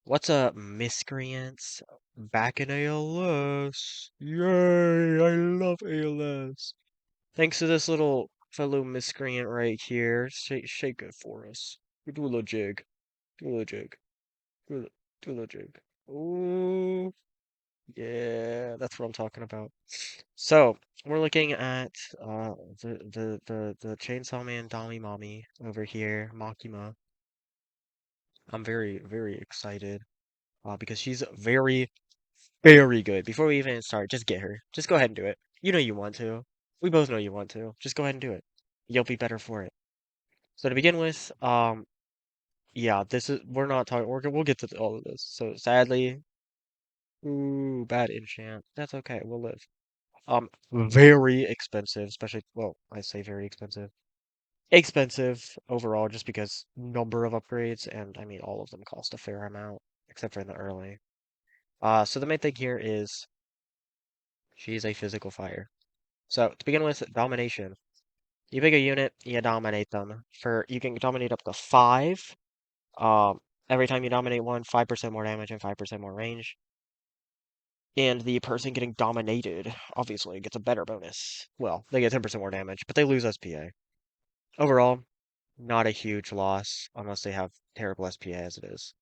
What's up, miscreants? Back in ALS. Yay, I love ALS. Thanks to this little fellow miscreant right here. Shake it for us. Do a little jig. Do a little jig. Do a, do a little jig. Ooh, yeah, that's what I'm talking about. So, we're looking at the Chainsaw Man Dommy Mommy over here, Makima. I'm very excited because she's very good. Before we even start, just get her. Just go ahead and do it. You know you want to. We both know you want to. Just go ahead and do it. You'll be better for it. So to begin with, yeah, this is we're not talking. We'll get to all of this. So sadly, ooh, bad enchant. That's okay. We'll live. Very expensive, especially. Well, I say very expensive. Expensive overall, just because number of upgrades, and I mean all of them cost a fair amount, except for in the early. So the main thing here is she's a physical fire. So to begin with, domination. You pick a unit, you dominate them. You can dominate up to five. Um, every time you dominate one, 5% more damage and 5% more range. And the person getting dominated obviously gets a better bonus. Well, they get 10% more damage, but they lose SPA. Overall, not a huge loss unless they have terrible SPA as it is.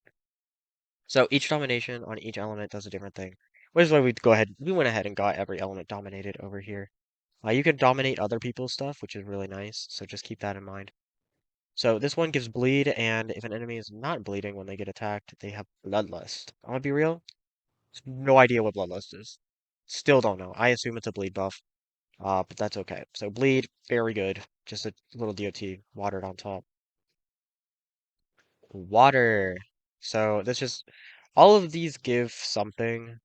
So each domination on each element does a different thing. Which is why we went ahead and got every element dominated over here. You can dominate other people's stuff, which is really nice, so just keep that in mind. So this one gives bleed, and if an enemy is not bleeding when they get attacked, they have bloodlust. I'm gonna be real, no idea what bloodlust is. Still don't know. I assume it's a bleed buff, but that's okay. So bleed, very good. Just a little DOT watered on top. Water. So this just all of these give something.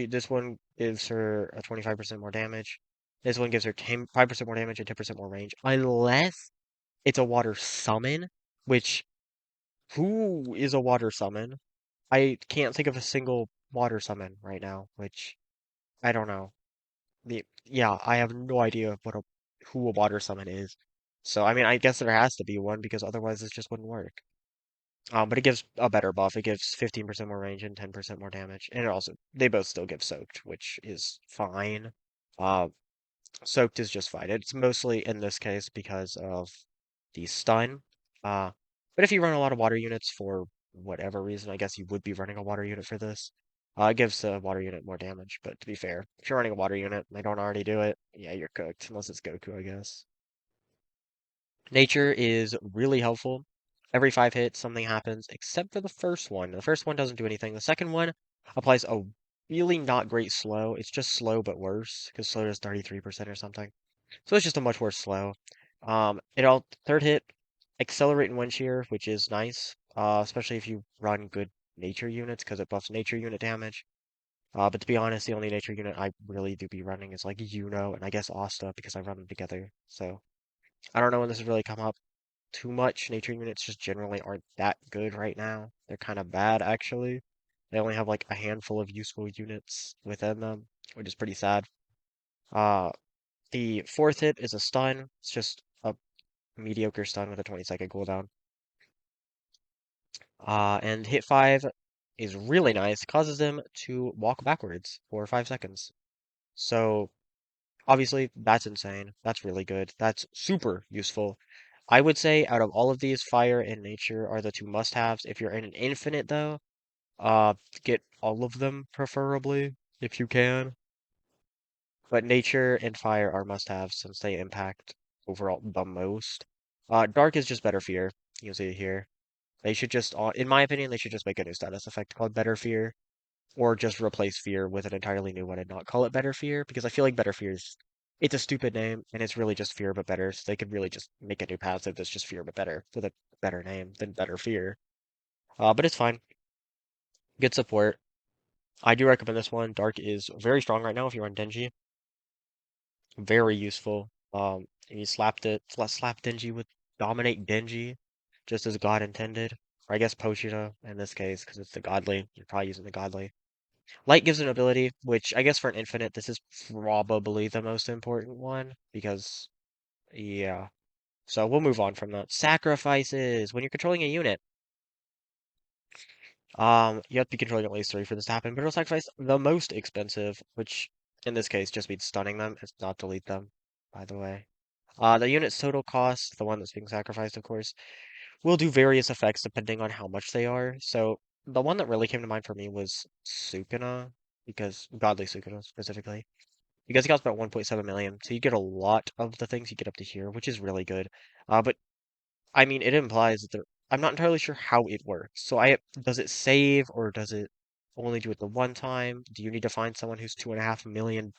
This one gives her a 25% more damage. This one gives her 5% more damage and 10% more range, unless it's a water summon, which who is a water summon? I can't think of a single water summon right now, which I don't know. Yeah, I have no idea who a water summon is. So I mean, I guess there has to be one because otherwise this just wouldn't work. But it gives a better buff. It gives 15% more range and 10% more damage, and they both still give soaked, which is fine. Uh, Soaked is just fine. It's mostly in this case because of the stun. Uh, but if you run a lot of water units for whatever reason, I guess you would be running a water unit for this. It gives the water unit more damage, but to be fair, if you're running a water unit and they don't already do it, yeah, you're cooked, unless it's Goku, I guess. Nature is really helpful. Every 5 hits, something happens, except for the first one. The first one doesn't do anything. The second one applies a really not great slow. It's just slow but worse, because slow does 33% or something. So it's just a much worse slow. Third hit, accelerate and wind shear, which is nice, especially if you run good nature units, because it buffs nature unit damage. But to be honest, the only nature unit I really do be running is like Yuno and I guess Asta because I run them together. So I don't know when this has really come up too much. Nature units just generally aren't that good right now. They're kind of bad actually. They only have like a handful of useful units within them, which is pretty sad. Uh, the fourth hit is a stun. It's just a mediocre stun with a 20-second cooldown. And hit 5 is really nice. Causes them to walk backwards for 5 seconds. So obviously that's insane. That's really good. That's super useful. I would say out of all of these, fire and nature are the two must-haves. If you're in an infinite though, get all of them preferably if you can. But nature and fire are must-haves since they impact overall the most. Dark is just better fear. You can see it here. They should just, in my opinion, they should just make a new status effect called Better Fear, or just replace Fear with an entirely new one and not call it Better Fear, because I feel like Better Fear it's a stupid name, and it's really just Fear but better, so they could really just make a new passive that's just Fear but better, with a better name than Better Fear. But it's fine. Good support. I do recommend this one. Dark is very strong right now if you run Denji. Very useful. You slap Denji with Dominate Denji, just as God intended. Or I guess Pochita in this case, because it's the godly. You're probably using the godly. Light gives an ability, which I guess for an infinite, this is probably the most important one, because, yeah. So we'll move on from that. Sacrifices. When you're controlling a unit, You have to be controlling at least three for this to happen, but it'll sacrifice the most expensive, which in this case just means stunning them. It's not delete them, by the way. The unit's total cost, the one that's being sacrificed, of course, will do various effects depending on how much they are. So the one that really came to mind for me was Sukuna, because Godly Sukuna specifically, because it costs about 1.7 million. So you get a lot of the things you get up to here, which is really good. But I mean, it implies that I'm not entirely sure how it works. So does it save or does it only do it the one time? Do you need to find someone who's $2.5 million?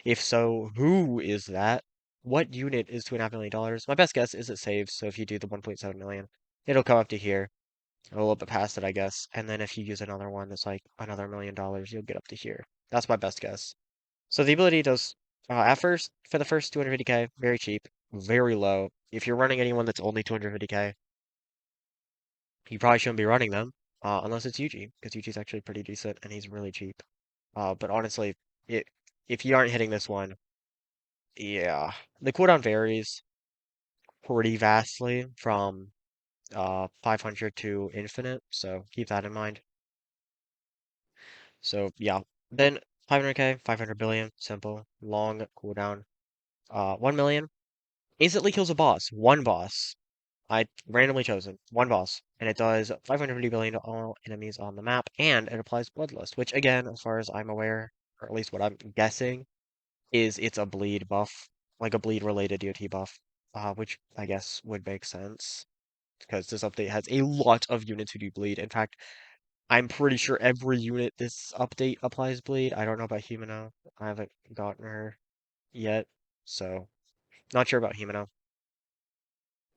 If so, who is that? What unit is $2.5 million? My best guess is it saves. So if you do the 1.7 million, it'll come up to here, a little bit past it, I guess. And then if you use another one that's like another $1 million, you'll get up to here. That's my best guess. So the ability does, at first, for the first 250k, very cheap, very low. If you're running anyone that's only 250k, you probably shouldn't be running them, unless it's Yuji, because Yuji's actually pretty decent and he's really cheap. But honestly, it if you aren't hitting this one, yeah, the cooldown varies pretty vastly from 500 to infinite, so keep that in mind. So yeah, then 500k, 500 billion, simple, long cooldown. 1 million instantly kills a boss, one boss. I randomly chosen one boss, and it does 550 billion to all enemies on the map, and it applies Bloodlust, which again, as far as I'm aware, or at least what I'm guessing, is it's a bleed buff, like a bleed related DOT buff, which I guess would make sense because this update has a lot of units who do bleed. In fact, I'm pretty sure every unit this update applies bleed. I don't know about Himeno. I haven't gotten her yet, so not sure about Himeno.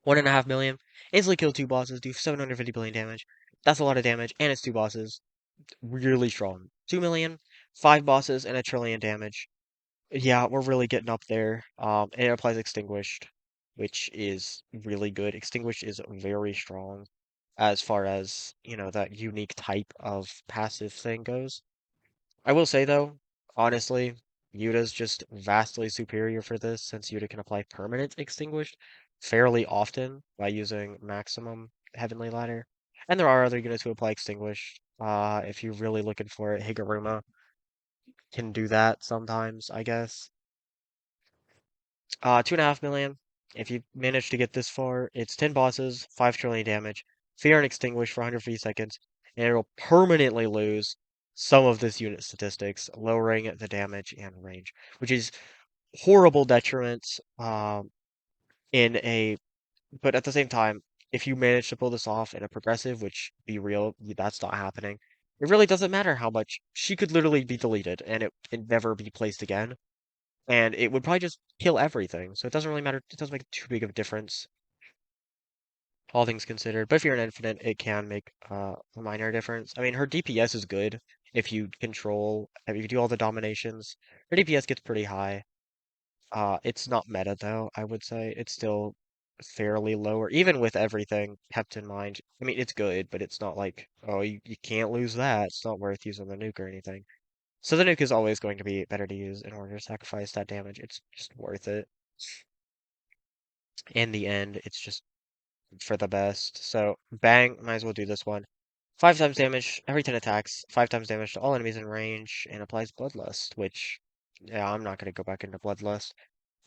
1.5 million. Instantly kill two bosses, do 750 billion damage. That's a lot of damage, and it's two bosses. Really strong. 2 million, five bosses, and 1 trillion damage. Yeah, we're really getting up there. And it applies Extinguished, which is really good. Extinguished is very strong as far as, that unique type of passive thing goes. I will say though, honestly, Yuta's just vastly superior for this since Yuta can apply permanent extinguished fairly often by using maximum heavenly ladder. And there are other units who apply extinguished. If you're really looking for it, Higuruma can do that sometimes, I guess. 2.5 million. If you manage to get this far, it's 10 bosses, 5 trillion damage, fear and extinguish for 150 seconds, and it'll permanently lose some of this unit statistics, lowering the damage and range, which is horrible detriment in a, but at the same time, if you manage to pull this off in a progressive, which be real, that's not happening. It really doesn't matter how much she could literally be deleted and it never be placed again and it would probably just kill everything. So it doesn't really matter. It doesn't make too big of a difference, all things considered. But if you're an infinite, it can make a minor difference. I mean, her DPS is good if you if you do all the dominations. Her DPS gets pretty high. It's not meta though, I would say. It's still fairly lower, even with everything kept in mind. I mean, it's good, but it's not like, oh, you can't lose that. It's not worth using the nuke or anything. So the nuke is always going to be better to use in order to sacrifice that damage. It's just worth it. In the end, it's just for the best. So bang, might as well do this one. 5 times damage every 10 attacks, 5 times damage to all enemies in range, and applies Bloodlust, which, yeah, I'm not going to go back into Bloodlust.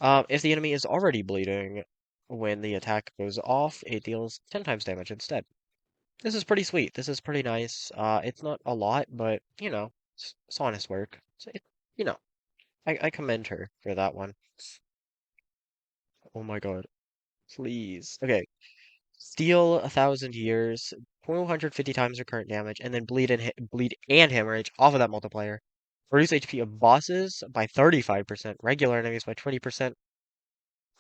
If the enemy is already bleeding when the attack goes off, it deals 10 times damage instead. This is pretty sweet. This is pretty nice. It's not a lot, but, it's honest work. So you know, I commend her for that one. Oh my god. Please. Okay. Steal 1,000 years, 250 times your current damage, and then bleed and hemorrhage off of that multiplier. Reduce HP of bosses by 35%, regular enemies by 20%,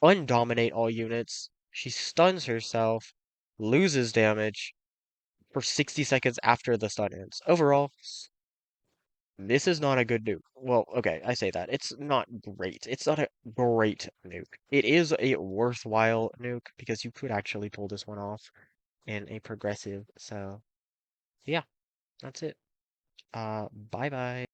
undominate all units. She stuns herself, loses damage for 60 seconds after the stun ends. Overall, this is not a good nuke. Well, okay, I say that. It's not great. It's not a great nuke. It is a worthwhile nuke because you could actually pull this one off in a progressive. So, yeah, that's it. Bye bye.